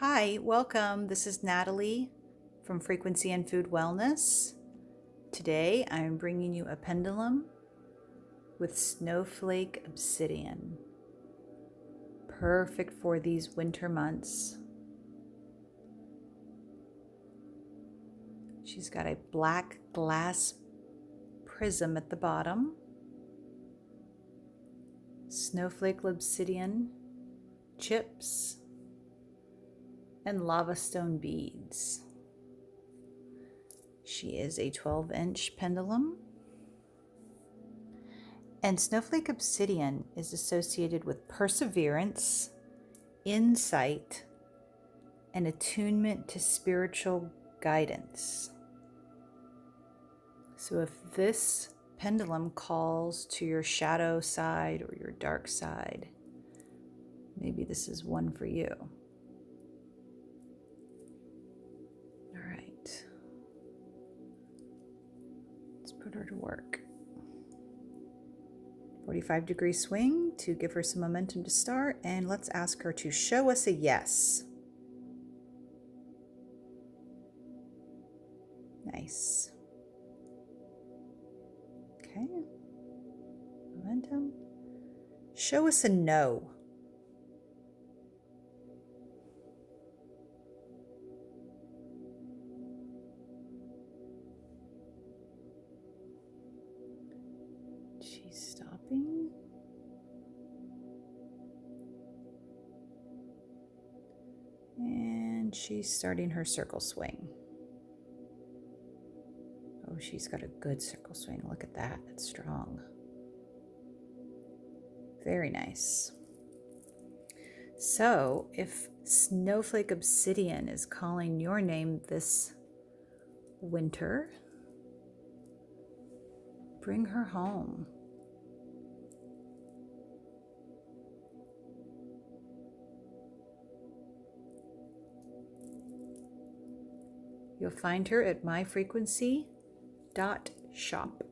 Hi, welcome. This is Natalie from Frequency and Food Wellness. Today I'm bringing you a pendulum with Snowflake Obsidian. Perfect for these winter months. She's got a black glass prism at the bottom, Snowflake Obsidian chips, and lava stone beads. She is a 12-inch pendulum. And Snowflake Obsidian is associated with perseverance, insight, and attunement to spiritual guidance. So if this pendulum calls to your shadow side or your dark side, maybe this is one for you. All right. Let's put her to work. 45-degree swing to give her some momentum to start, and let's ask her to show us a yes. Nice. Okay. Momentum. Show us a no. She's stopping. And she's starting her circle swing. Oh, she's got a good circle swing. Look at that. It's strong. Very nice. So, if Snowflake Obsidian is calling your name this winter, bring her home. You'll find her at myfrequency.shop.